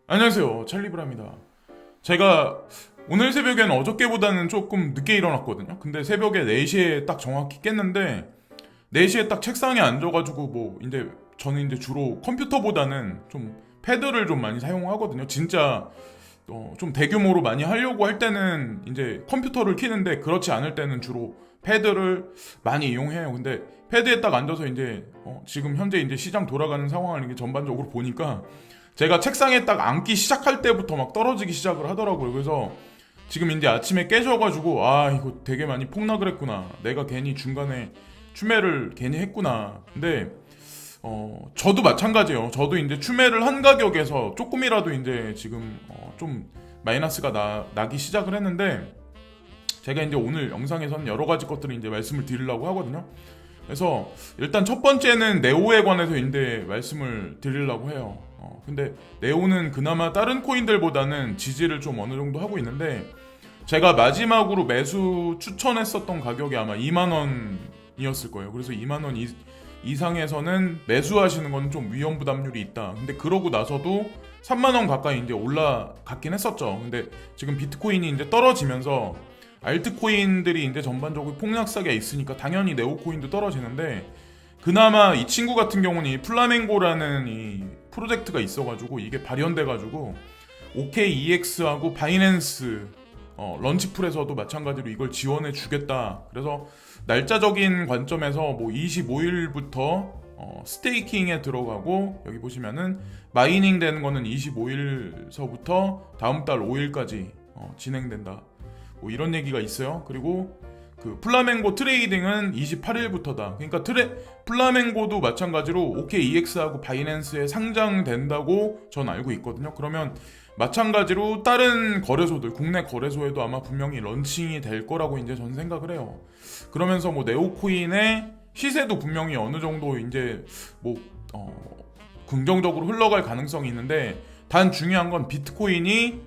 안녕하세요, 찰리브라입니다. 제가 오늘 새벽엔 어저께보다는 조금 늦게 일어났거든요. 근데 새벽에 4시에 딱 정확히 깼는데 4시에 딱 책상에 앉아가지고 이제 저는 이제 주로 컴퓨터보다는 좀 패드를 좀 많이 사용하거든요. 진짜 좀 대규모로 많이 하려고 할 때는 이제 컴퓨터를 키는데 그렇지 않을 때는 주로 패드를 많이 이용해요. 근데 패드에 딱 앉아서 이제 지금 현재 이제 시장 돌아가는 상황을 이게 전반적으로 보니까 제가 책상에 딱 앉기 시작할 때부터 막 떨어지기 시작을 하더라고요. 그래서 지금 이제 아침에 깨셔가지고 아 이거 되게 많이 폭락을 했구나. 내가 괜히 중간에 추매를 괜히 했구나. 근데 저도 마찬가지예요. 저도 이제 추매를 한 가격에서 조금이라도 이제 지금 좀 마이너스가 나기 시작을 했는데 제가 이제 오늘 영상에서는 여러 가지 것들을 이제 말씀을 드리려고 하거든요. 그래서 일단 첫 번째는 네오에 관해서 이제 말씀을 드리려고 해요. 근데 네오는 그나마 다른 코인들보다는 지지를 좀 어느 정도 하고 있는데 제가 마지막으로 매수 추천했었던 가격이 아마 2만 원이었을 거예요. 그래서 2만 원 이상에서는 매수하시는 건 좀 위험 부담률이 있다. 근데 그러고 나서도 3만 원 가까이 이제 올라갔긴 했었죠. 근데 지금 비트코인이 이제 떨어지면서 알트코인들이 이제 전반적으로 폭락세가 있으니까 당연히 네오코인도 떨어지는데 그나마 이 친구 같은 경우는 이 플라멩고라는 이 프로젝트가 있어가지고 이게 발현돼가지고 OKEX하고 바이낸스 런치풀에서도 마찬가지로 이걸 지원해 주겠다. 그래서 날짜적인 관점에서 뭐 25일부터 스테이킹에 들어가고 여기 보시면은 마이닝 되는 거는 25일서부터 다음 달 5일까지 진행된다. 뭐 이런 얘기가 있어요. 그리고 그 플라멩고 트레이딩은 28일부터다. 그러니까 플라멩고도 마찬가지로 OKEX하고 바이낸스에 상장된다고 전 알고 있거든요. 그러면 마찬가지로 다른 거래소들, 국내 거래소에도 아마 분명히 런칭이 될 거라고 이제 전 생각을 해요. 그러면서 뭐 네오코인의 시세도 분명히 어느 정도 이제 뭐 긍정적으로 흘러갈 가능성이 있는데 단 중요한 건 비트코인이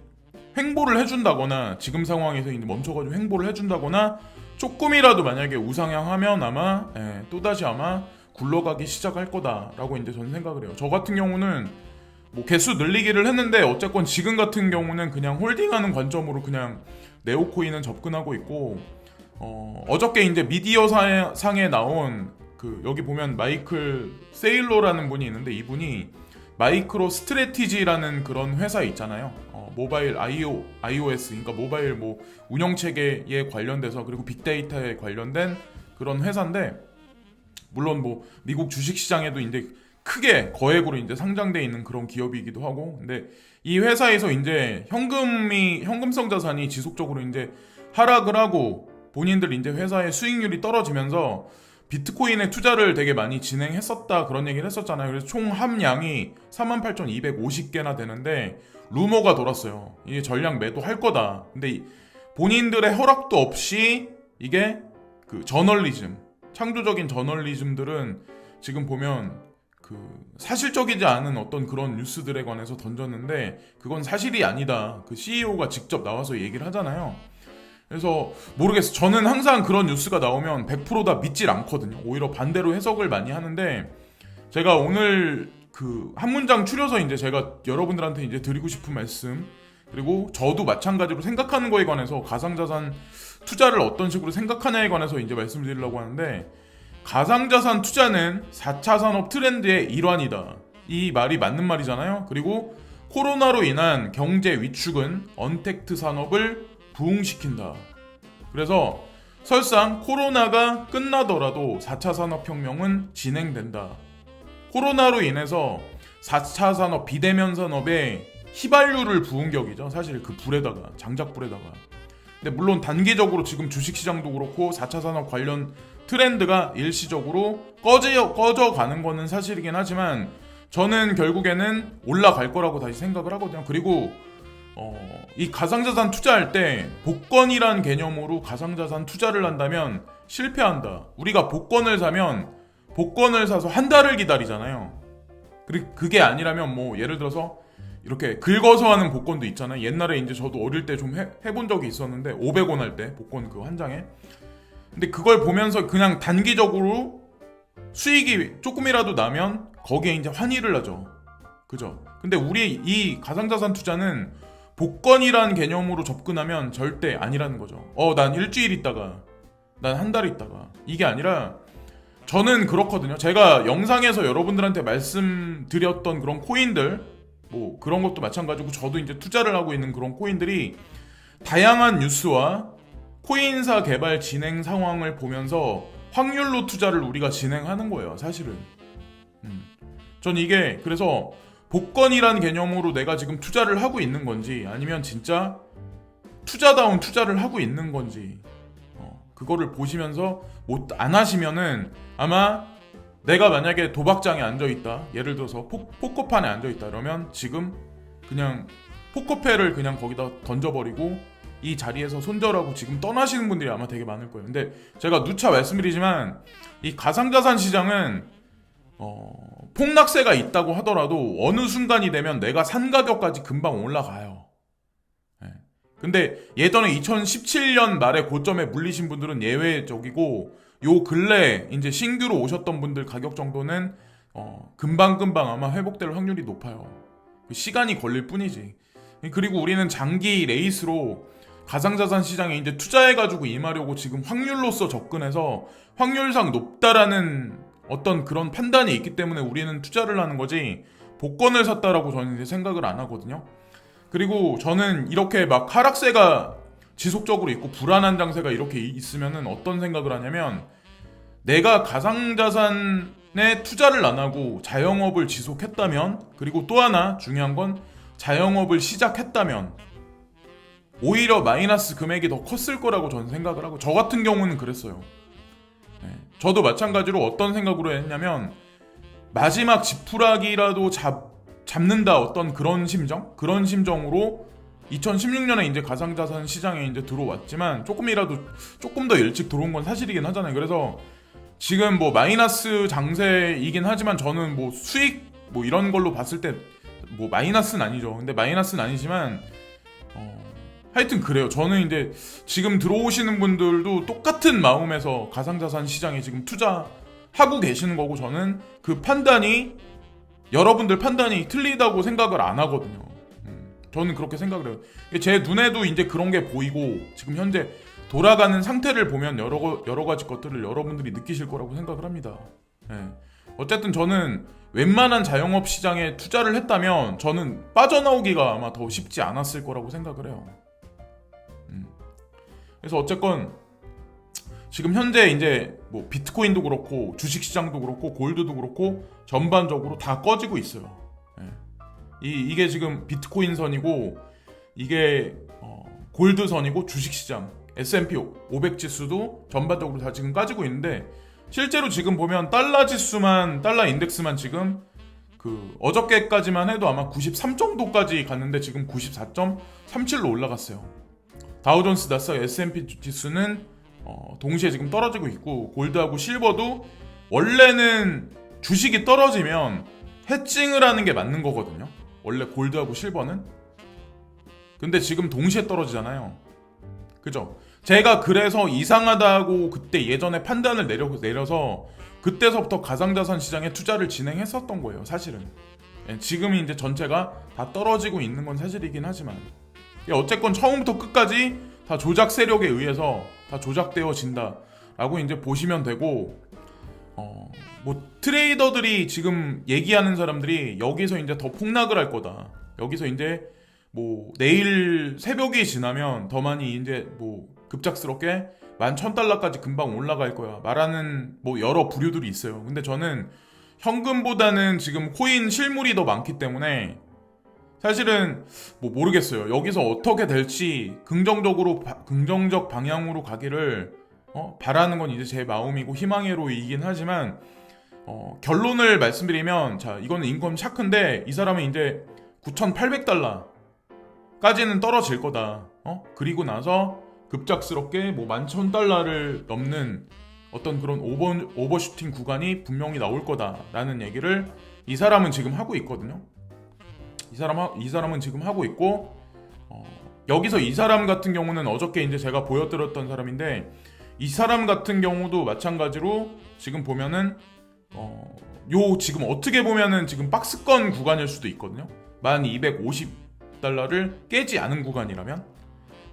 횡보를 해준다거나 지금 상황에서 이제 멈춰가지고 횡보를 해준다거나 조금이라도 만약에 우상향하면 아마 또다시 아마 굴러가기 시작할 거다라고 이제 저는 생각을 해요. 저 같은 경우는 뭐 개수 늘리기를 했는데 어쨌건 지금 같은 경우는 그냥 홀딩하는 관점으로 그냥 네오코인은 접근하고 있고 어저께 이제 미디어 상에 나온 그 여기 보면 마이클 세일러라는 분이 있는데 이분이 마이크로 스트래티지라는 그런 회사 있잖아요. 모바일 iOS 그러니까 모바일 뭐 운영 체계에 관련돼서 그리고 빅데이터에 관련된 그런 회사인데 물론 뭐 미국 주식 시장에도 이제 크게 거액으로 이제 상장돼 있는 그런 기업이기도 하고 근데 이 회사에서 이제 현금성 자산이 지속적으로 이제 하락을 하고 본인들 이제 회사의 수익률이 떨어지면서 비트코인에 투자를 되게 많이 진행했었다 그런 얘기를 했었잖아요. 그래서 총 함량이 38,250개나 되는데 루머가 돌았어요. 이게 전량 매도할 거다. 근데 본인들의 허락도 없이 이게 그 저널리즘, 창조적인 저널리즘들은 지금 보면 그 사실적이지 않은 어떤 그런 뉴스들에 관해서 던졌는데 그건 사실이 아니다. 그 CEO가 직접 나와서 얘기를 하잖아요. 그래서 모르겠어. 저는 항상 그런 뉴스가 나오면 100%다 믿질 않거든요. 오히려 반대로 해석을 많이 하는데 제가 오늘 그 한 문장 추려서 이제 제가 여러분들한테 이제 드리고 싶은 말씀 그리고 저도 마찬가지로 생각하는 거에 관해서 가상자산 투자를 어떤 식으로 생각하냐에 관해서 이제 말씀드리려고 하는데 가상자산 투자는 4차 산업 트렌드의 일환이다. 이 말이 맞는 말이잖아요. 그리고 코로나로 인한 경제 위축은 언택트 산업을 부흥시킨다. 그래서 설상 코로나가 끝나더라도 4차 산업혁명은 진행된다. 코로나로 인해서 4차 산업, 비대면 산업에 휘발유를 부은 격이죠. 사실 그 불에다가, 장작불에다가. 근데 물론 단기적으로 지금 주식시장도 그렇고 4차 산업 관련 트렌드가 일시적으로 꺼져가는 거는 사실이긴 하지만 저는 결국에는 올라갈 거라고 다시 생각을 하거든요. 그리고 이 가상자산 투자할 때 복권이란 개념으로 가상자산 투자를 한다면 실패한다. 우리가 복권을 사면 복권을 사서 한 달을 기다리잖아요. 그리고 그게 아니라면 뭐 예를 들어서 이렇게 긁어서 하는 복권도 있잖아요. 옛날에 이제 저도 어릴 때 좀 해본 적이 있었는데 500원 할 때 복권 그 한 장에. 근데 그걸 보면서 그냥 단기적으로 수익이 조금이라도 나면 거기에 이제 환희를 하죠. 그죠? 근데 우리 이 가상자산 투자는 복권이란 개념으로 접근하면 절대 아니라는 거죠. 난 일주일 있다가, 난 한 달 있다가. 이게 아니라 저는 그렇거든요. 제가 영상에서 여러분들한테 말씀드렸던 그런 코인들, 뭐 그런 것도 마찬가지고 저도 이제 투자를 하고 있는 그런 코인들이 다양한 뉴스와 코인사 개발 진행 상황을 보면서 확률로 투자를 우리가 진행하는 거예요, 사실은. 전 이게 그래서 복권이란 개념으로 내가 지금 투자를 하고 있는 건지 아니면 진짜 투자다운 투자를 하고 있는 건지 그거를 보시면서 안 하시면은 아마 내가 만약에 도박장에 앉아있다, 예를 들어서 포커판에 앉아있다 그러면 지금 그냥 포커패를 그냥 거기다 던져버리고 이 자리에서 손절하고 지금 떠나시는 분들이 아마 되게 많을 거예요. 근데 제가 누차 말씀드리지만 이 가상자산 시장은 폭락세가 있다고 하더라도 어느 순간이 되면 내가 산 가격까지 금방 올라가요. 근데 예전에 2017년 말에 고점에 물리신 분들은 예외적이고 요 근래 이제 신규로 오셨던 분들 가격 정도는 금방금방 아마 회복될 확률이 높아요. 시간이 걸릴 뿐이지. 그리고 우리는 장기 레이스로 가상자산 시장에 이제 투자해가지고 임하려고 지금 확률로서 접근해서 확률상 높다라는 어떤 그런 판단이 있기 때문에 우리는 투자를 하는 거지 복권을 샀다라고 저는 이제 생각을 안 하거든요. 그리고 저는 이렇게 막 하락세가 지속적으로 있고 불안한 장세가 이렇게 있으면은 어떤 생각을 하냐면 내가 가상자산에 투자를 안 하고 자영업을 지속했다면 그리고 또 하나 중요한 건 자영업을 시작했다면 오히려 마이너스 금액이 더 컸을 거라고 저는 생각을 하고 저 같은 경우는 그랬어요. 저도 마찬가지로 어떤 생각으로 했냐면 마지막 지푸라기라도 잡는다 어떤 그런 심정으로 2016년에 이제 가상자산 시장에 이제 들어왔지만 조금 더 일찍 들어온 건 사실이긴 하잖아요. 그래서 지금 뭐 마이너스 장세이긴 하지만 저는 뭐 수익 뭐 이런 걸로 봤을 때 뭐 마이너스는 아니죠. 근데 마이너스는 아니지만 하여튼 그래요. 저는 이제 지금 들어오시는 분들도 똑같은 마음에서 가상자산 시장에 지금 투자하고 계시는 거고 저는 그 판단이 여러분들 판단이 틀리다고 생각을 안 하거든요. 저는 그렇게 생각을 해요. 제 눈에도 이제 그런 게 보이고 지금 현재 돌아가는 상태를 보면 여러 가지 것들을 여러분들이 느끼실 거라고 생각을 합니다. 어쨌든 저는 웬만한 자영업 시장에 투자를 했다면 저는 빠져나오기가 아마 더 쉽지 않았을 거라고 생각을 해요. 그래서 어쨌건 지금 현재 이제 뭐 비트코인도 그렇고 주식시장도 그렇고 골드도 그렇고 전반적으로 다 꺼지고 있어요. 이게 지금 비트코인 선이고 이게 골드선이고 주식시장 S&P 500 지수도 전반적으로 다 지금 까지고 있는데 실제로 지금 보면 달러 인덱스만 지금 그 어저께까지만 해도 아마 93 정도까지 갔는데 지금 94.37로 올라갔어요. 다우존스, 나스닥, S&P 지수는 동시에 지금 떨어지고 있고 골드하고 실버도 원래는 주식이 떨어지면 해칭을 하는 게 맞는 거거든요. 원래 골드하고 실버는. 근데 지금 동시에 떨어지잖아요. 그죠? 제가 그래서 이상하다고 그때 예전에 판단을 내려서 그때서부터 가상자산 시장에 투자를 진행했었던 거예요. 사실은. 지금 이제 전체가 다 떨어지고 있는 건 사실이긴 하지만 어쨌건 처음부터 끝까지 다 조작 세력에 의해서 다 조작되어진다 라고 이제 보시면 되고 뭐 트레이더들이 지금 얘기하는 사람들이 여기서 이제 더 폭락을 할 거다. 여기서 이제 뭐 내일 새벽이 지나면 더 많이 이제 뭐 급작스럽게 11,000달러까지 금방 올라갈 거야 말하는 뭐 여러 부류들이 있어요. 근데 저는 현금보다는 지금 코인 실물이 더 많기 때문에 사실은 뭐 모르겠어요. 여기서 어떻게 될지 긍정적 방향으로 가기를 바라는 건 이제 제 마음이고 희망으로이긴 하지만 결론을 말씀드리면 자 이거는 인컴 샤크인데 이 사람은 이제 9,800달러까지는 떨어질 거다. 그리고 나서 급작스럽게 뭐 11,000달러를 넘는 어떤 그런 오버슈팅 구간이 분명히 나올 거다라는 얘기를 이 사람은 지금 하고 있거든요. 이 사람은 지금 하고 있고 여기서 이 사람 같은 경우는 어저께 이제 제가 보여드렸던 사람인데 이 사람 같은 경우도 마찬가지로 지금 보면은 요 지금 어떻게 보면은 지금 박스권 구간일 수도 있거든요. 1250달러를 깨지 않은 구간이라면,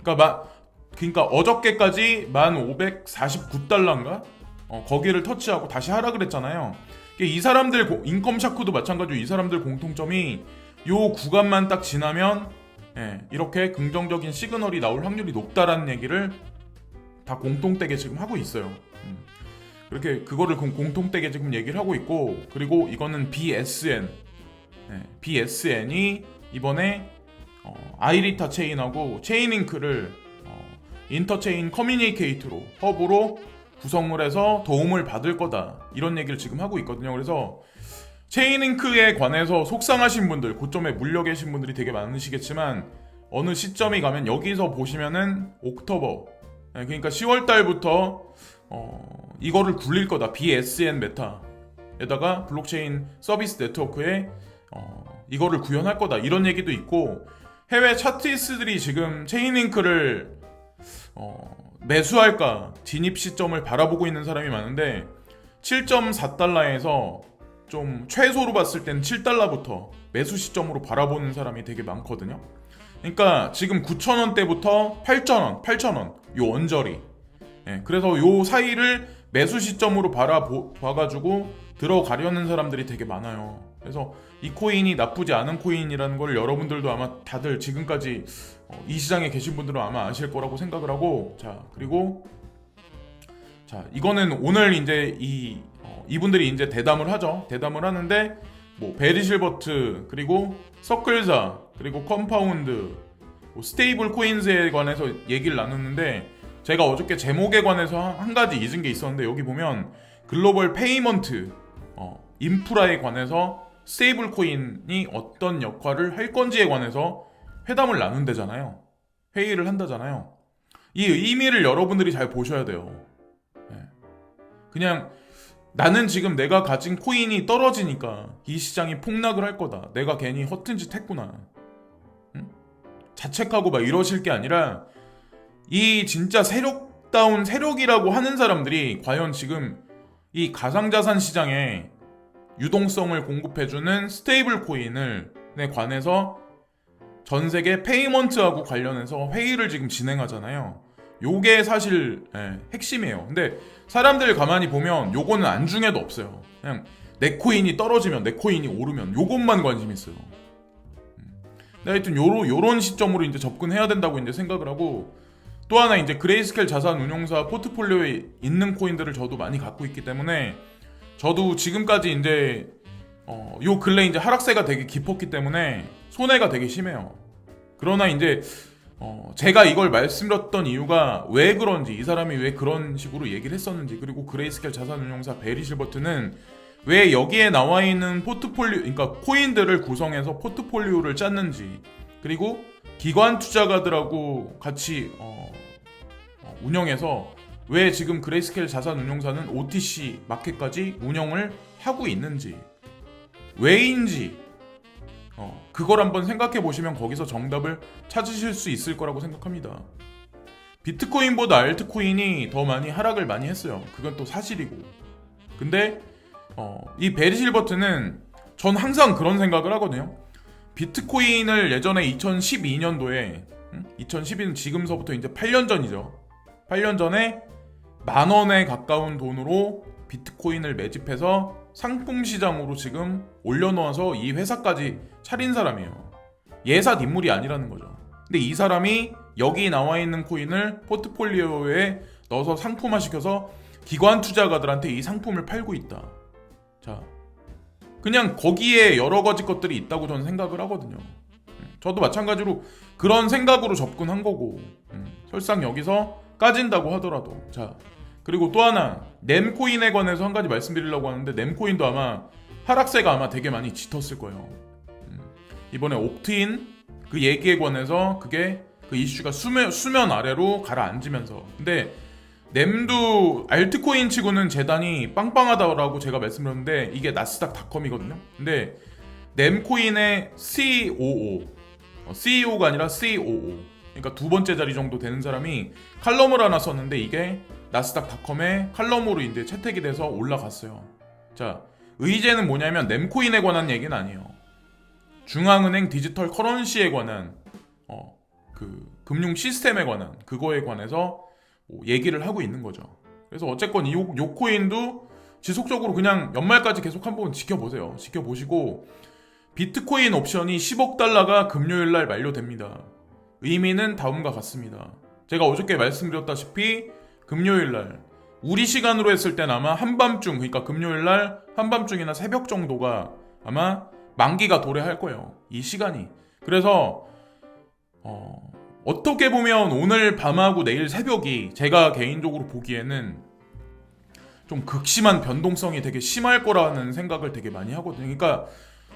그러니까 어저께까지 1549달러인가 거기를 터치하고 다시 하락을 했잖아요. 이 사람들 인컴 샤크도 마찬가지로 이 사람들 공통점이 요 구간만 딱 지나면 이렇게 긍정적인 시그널이 나올 확률이 높다라는 얘기를 다 공통되게 지금 하고 있어요. 그렇게 그거를 공통되게 지금 얘기를 하고 있고, 그리고 이거는 BSN이 이번에 아이리타 체인하고 체인링크를 인터체인 커뮤니케이트로 허브로 구성을 해서 도움을 받을 거다, 이런 얘기를 지금 하고 있거든요. 그래서 체인링크에 관해서 속상하신 분들, 고점에 물려 계신 분들이 되게 많으시겠지만 어느 시점이 가면 여기서 보시면은 옥토버, 그러니까 10월 달부터 이거를 굴릴 거다. BSN 메타에다가 블록체인 서비스 네트워크에 이거를 구현할 거다, 이런 얘기도 있고, 해외 차트리스트들이 지금 체인링크를 매수할까 진입 시점을 바라보고 있는 사람이 많은데 7.4달러에서 좀 최소로 봤을 때는 7달러부터 매수 시점으로 바라보는 사람이 되게 많거든요. 그러니까 지금 9,000원대부터 8,000원 요 언저리, 그래서 요 사이를 매수 시점으로 봐가지고 들어가려는 사람들이 되게 많아요. 그래서 이 코인이 나쁘지 않은 코인이라는 걸 여러분들도 아마 다들 지금까지 이 시장에 계신 분들은 아마 아실 거라고 생각을 하고, 그리고 이거는 오늘 이제 이분들이 이제 대담을 하죠. 대담을 하는데 뭐 베리실버트, 그리고 서클사, 그리고 컴파운드, 스테이블 코인즈에 관해서 얘기를 나눴는데, 제가 어저께 제목에 관해서 한 가지 잊은 게 있었는데, 여기 보면 글로벌 페이먼트 인프라에 관해서 스테이블 코인이 어떤 역할을 할 건지에 관해서 회담을 나눈대잖아요. 회의를 한다잖아요. 이 의미를 여러분들이 잘 보셔야 돼요. 그냥 나는 지금 내가 가진 코인이 떨어지니까 이 시장이 폭락을 할 거다, 내가 괜히 허튼 짓 했구나, 자책하고 막 이러실 게 아니라, 이 진짜 세력다운 세력이라고 하는 사람들이 과연 지금 이 가상자산 시장에 유동성을 공급해주는 스테이블 코인에 관해서 전 세계 페이먼트하고 관련해서 회의를 지금 진행하잖아요. 요게 사실 핵심이에요. 근데 사람들 가만히 보면 요거는 안중에도 없어요. 그냥 내 코인이 떨어지면, 내 코인이 오르면 요것만 관심 있어요. 하여튼 요런 시점으로 이제 접근해야 된다고 이제 생각을 하고, 또 하나 이제 그레이스켈 자산 운용사 포트폴리오에 있는 코인들을 저도 많이 갖고 있기 때문에, 저도 지금까지 이제 요 근래 이제 하락세가 되게 깊었기 때문에 손해가 되게 심해요. 그러나 이제 제가 이걸 말씀드렸던 이유가 왜 그런지, 이 사람이 왜 그런 식으로 얘기를 했었는지, 그리고 그레이스켈 자산운용사 베리실버트는 왜 여기에 나와 있는 포트폴리오, 그러니까 코인들을 구성해서 포트폴리오를 짰는지, 그리고 기관 투자가들하고 같이 운영해서 왜 지금 그레이스켈 자산운용사는 OTC 마켓까지 운영을 하고 있는지, 왜인지 그걸 한번 생각해 보시면 거기서 정답을 찾으실 수 있을 거라고 생각합니다. 비트코인보다 알트코인이 더 많이 하락을 많이 했어요. 그건 또 사실이고. 근데 이 베리실버트는 전 항상 그런 생각을 하거든요. 비트코인을 예전에 2012년도에 2012년 지금서부터 이제 8년 전이죠. 8년 전에 10,000원에 가까운 돈으로 비트코인을 매집해서 상품 시장으로 지금 올려놓아서 이 회사까지 차린 사람이에요. 예사 인물이 아니라는 거죠. 근데 이 사람이 여기 나와 있는 코인을 포트폴리오에 넣어서 상품화 시켜서 기관 투자가들한테 이 상품을 팔고 있다. 자, 그냥 거기에 여러 가지 것들이 있다고 저는 생각을 하거든요. 저도 마찬가지로 그런 생각으로 접근한 거고, 설상 여기서 까진다고 하더라도. 자, 그리고 또 하나, nem코인에 관해서 한 가지 말씀드리려고 하는데, nem코인도 아마 하락세가 아마 되게 많이 짙었을 거예요. 이번에 옵트인 그 얘기에 관해서 그게 그 이슈가 수면 아래로 가라앉으면서, 근데 nem도 알트코인 치고는 재단이 빵빵하다고 제가 말씀드렸는데, 이게 나스닥닷컴이거든요. 근데 nem코인의 CEO가 아니라 COO, 그러니까 두 번째 자리 정도 되는 사람이 칼럼을 하나 썼는데, 이게 나스닥닷컴의 칼럼으로 이제 채택이 돼서 올라갔어요. 자, 의제는 뭐냐면 nem코인에 관한 얘기는 아니에요. 중앙은행 디지털 커런시에 관한 그 금융 시스템에 관한 그거에 관해서 얘기를 하고 있는 거죠. 그래서 어쨌건 요 코인도 지속적으로 그냥 연말까지 계속 한번 지켜보세요. 지켜보시고 비트코인 옵션이 10억 달러가 금요일 날 만료됩니다. 의미는 다음과 같습니다. 제가 어저께 말씀드렸다시피 금요일 날 우리 시간으로 했을 땐 아마 한밤중, 그러니까 금요일 날 한밤중이나 새벽 정도가 아마 만기가 도래할 거예요. 이 시간이. 그래서 어떻게 보면 오늘 밤하고 내일 새벽이 제가 개인적으로 보기에는 좀 극심한 변동성이 되게 심할 거라는 생각을 되게 많이 하거든요. 그러니까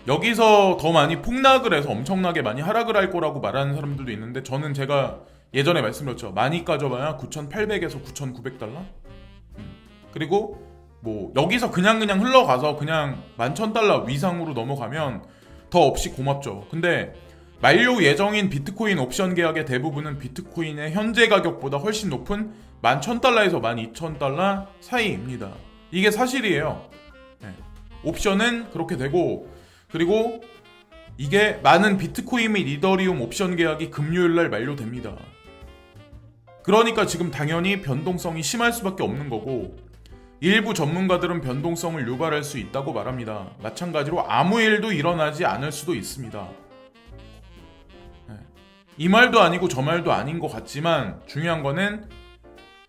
여기서 더 많이 폭락을 해서 엄청나게 많이 하락을 할 거라고 말하는 사람들도 있는데, 저는 제가 예전에 말씀드렸죠. 많이 까져봐야 9,800에서 9,900달러? 그리고 뭐 여기서 그냥 흘러가서 그냥 11,000달러 위상으로 넘어가면 더 없이 고맙죠. 근데 만료 예정인 비트코인 옵션 계약의 대부분은 비트코인의 현재 가격보다 훨씬 높은 11,000달러에서 12,000달러 사이입니다. 이게 사실이에요. 네. 옵션은 그렇게 되고, 그리고 이게 많은 비트코인 및 이더리움 옵션 계약이 금요일날 만료됩니다. 그러니까 지금 당연히 변동성이 심할 수밖에 없는 거고, 일부 전문가들은 변동성을 유발할 수 있다고 말합니다. 마찬가지로 아무 일도 일어나지 않을 수도 있습니다. 이 말도 아니고 저 말도 아닌 것 같지만 중요한 거는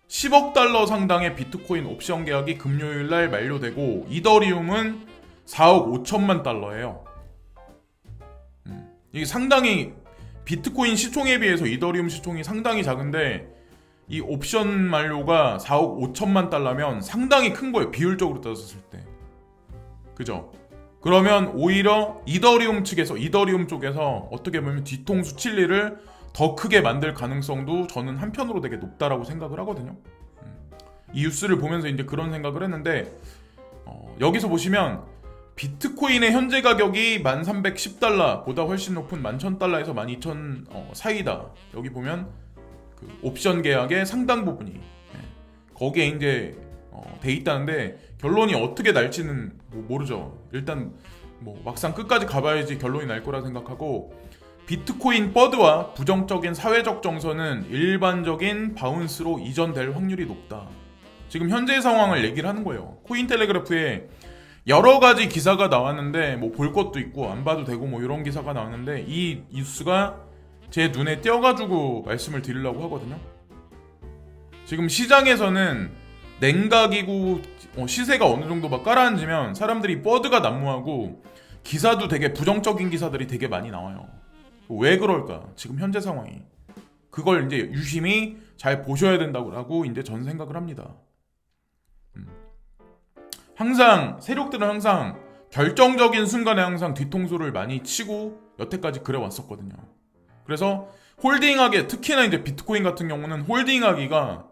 10억 달러 상당의 비트코인 옵션 계약이 금요일날 만료되고, 이더리움은 4억 5천만 달러예요. 이게 상당히 비트코인 시총에 비해서 이더리움 시총이 상당히 작은데, 이 옵션 만료가 4억 5천만 달러면 상당히 큰 거예요. 비율적으로 따졌을 때. 그죠? 그러면 오히려 이더리움 쪽에서 어떻게 보면 뒤통수 칠 일을 더 크게 만들 가능성도 저는 한편으로 되게 높다라고 생각을 하거든요. 이 뉴스를 보면서 이제 그런 생각을 했는데, 여기서 보시면 비트코인의 현재 가격이 1,310달러보다 훨씬 높은 11,000달러에서 12,000 사이다. 여기 보면 그 옵션 계약의 상당 부분이 거기에 이제 돼 있다는데, 결론이 어떻게 날지는 모르죠. 일단 뭐 막상 끝까지 가봐야지 결론이 날 거라 생각하고, 비트코인 버드와 부정적인 사회적 정서는 일반적인 바운스로 이전될 확률이 높다. 지금 현재 상황을 얘기를 하는 거예요. 코인텔레그래프에 여러 가지 기사가 나왔는데 뭐 볼 것도 있고 안 봐도 되고 뭐 이런 기사가 나왔는데, 이 뉴스가 제 눈에 띄어가지고 말씀을 드리려고 하거든요. 지금 시장에서는 냉각이고 시세가 어느 정도 막 깔아앉으면 사람들이 버드가 난무하고 기사도 되게 부정적인 기사들이 되게 많이 나와요. 왜 그럴까? 지금 현재 상황이. 그걸 이제 유심히 잘 보셔야 된다고 이제 전 생각을 합니다. 항상 세력들은 항상 결정적인 순간에 항상 뒤통수를 많이 치고 여태까지 그래 왔었거든요. 그래서 홀딩하기, 특히나 이제 비트코인 같은 경우는 홀딩하기가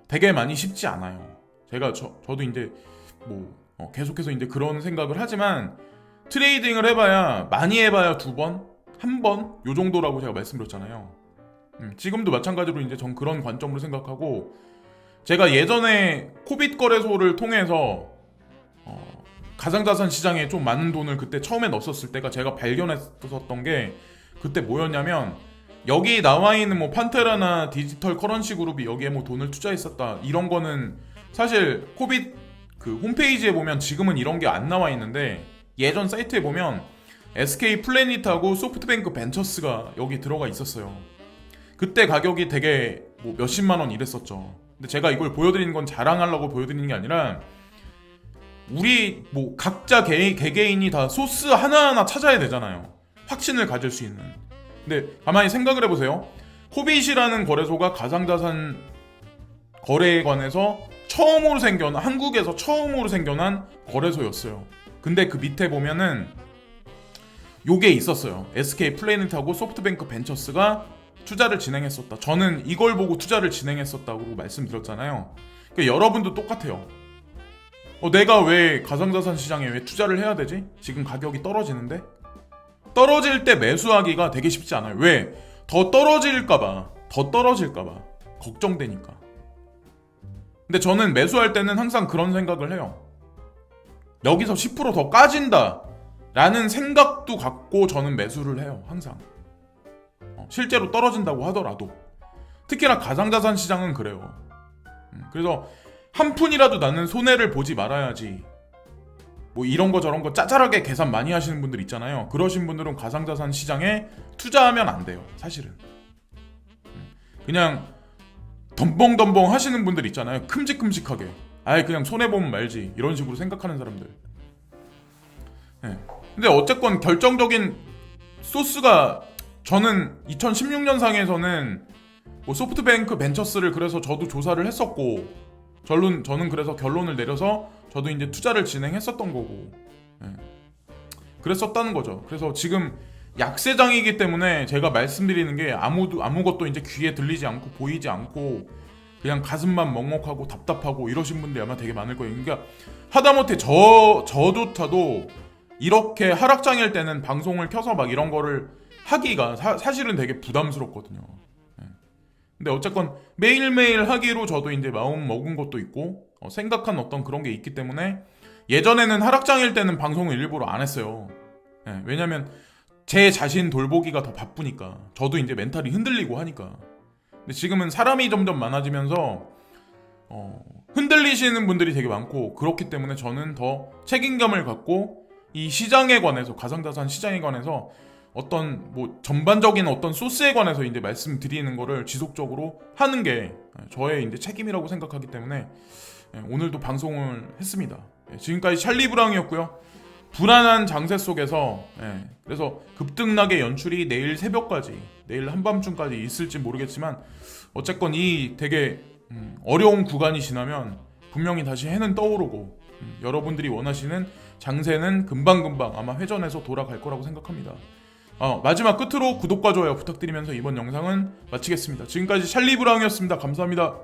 되게 많이 쉽지 않아요. 저도 이제 뭐 계속해서 이제 그런 생각을 하지만, 트레이딩을 해봐야 많이 해봐야 2번, 1번 요 정도라고 제가 말씀드렸잖아요. 지금도 마찬가지로 이제 전 그런 관점으로 생각하고, 제가 예전에 코빗 거래소를 통해서 가상자산 시장에 좀 많은 돈을 그때 처음에 넣었을 때가 제가 발견했었던 게, 그때 뭐였냐면, 여기 나와 있는 뭐 판테라나 디지털 커런시 그룹이 여기에 뭐 돈을 투자했었다, 이런 거는 사실 코빗 그 홈페이지에 보면 지금은 이런 게 안 나와 있는데, 예전 사이트에 보면 SK 플래닛하고 소프트뱅크 벤처스가 여기 들어가 있었어요. 그때 가격이 되게 뭐 몇십만 원 이랬었죠. 근데 제가 이걸 보여드리는 건 자랑하려고 보여드리는 게 아니라, 우리 뭐 각자 개개인이 다 소스 하나하나 찾아야 되잖아요. 확신을 가질 수 있는. 근데 가만히 생각을 해보세요. 코빗이라는 거래소가 가상자산 거래에 관해서 한국에서 처음으로 생겨난 거래소였어요. 근데 그 밑에 보면은 요게 있었어요. SK 플래닛하고 소프트뱅크 벤처스가 투자를 진행했었다. 저는 이걸 보고 투자를 진행했었다고 말씀드렸잖아요. 그러니까 여러분도 똑같아요. 내가 왜 가상자산 시장에 왜 투자를 해야 되지? 지금 가격이 떨어지는데? 떨어질 때 매수하기가 되게 쉽지 않아요. 왜? 더 떨어질까봐 걱정되니까. 근데 저는 매수할 때는 항상 그런 생각을 해요. 여기서 10%더 까진다 라는 생각도 갖고 저는 매수를 해요. 항상. 실제로 떨어진다고 하더라도. 특히나 가상자산 시장은 그래요. 그래서 한 푼이라도 나는 손해를 보지 말아야지. 뭐 이런 거 저런 거 짜잘하게 계산 많이 하시는 분들 있잖아요. 그러신 분들은 가상자산 시장에 투자하면 안 돼요. 사실은. 그냥 덤벙덤벙 하시는 분들 있잖아요. 큼직큼직하게. 아예 그냥 손해보면 말지. 이런 식으로 생각하는 사람들. 네. 근데 어쨌건 결정적인 소스가 저는 2016년 상에서는 뭐 소프트뱅크 벤처스를 그래서 저도 조사를 했었고 저는 그래서 결론을 내려서 저도 이제 투자를 진행했었던 거고 그랬었다는 거죠. 그래서 지금 약세장이기 때문에 제가 말씀드리는 게 아무것도 이제 귀에 들리지 않고 보이지 않고 그냥 가슴만 먹먹하고 답답하고 이러신 분들이 아마 되게 많을 거예요. 그러니까 하다못해 저조차도 이렇게 하락장일 때는 방송을 켜서 막 이런 거를 하기가 사실은 되게 부담스럽거든요. 근데 어쨌건 매일매일 하기로 저도 이제 마음 먹은 것도 있고 생각한 어떤 그런 게 있기 때문에 예전에는 하락장일 때는 방송을 일부러 안 했어요. 왜냐면 제 자신 돌보기가 더 바쁘니까. 저도 이제 멘탈이 흔들리고 하니까. 근데 지금은 사람이 점점 많아지면서 흔들리시는 분들이 되게 많고 그렇기 때문에 저는 더 책임감을 갖고 이 시장에 관해서 가상자산 시장에 관해서 어떤 뭐 전반적인 어떤 소스에 관해서 이제 말씀드리는 거를 지속적으로 하는 게 저의 이제 책임이라고 생각하기 때문에 오늘도 방송을 했습니다. 지금까지 찰리 브랑이었고요. 불안한 장세 속에서 그래서 급등락의 연출이 내일 새벽까지 내일 한밤중까지 있을지 모르겠지만 어쨌건 이 되게 어려운 구간이 지나면 분명히 다시 해는 떠오르고 여러분들이 원하시는 장세는 금방금방 아마 회전해서 돌아갈 거라고 생각합니다. 마지막 끝으로 구독과 좋아요 부탁드리면서 이번 영상은 마치겠습니다. 지금까지 찰리 브라운이었습니다. 감사합니다.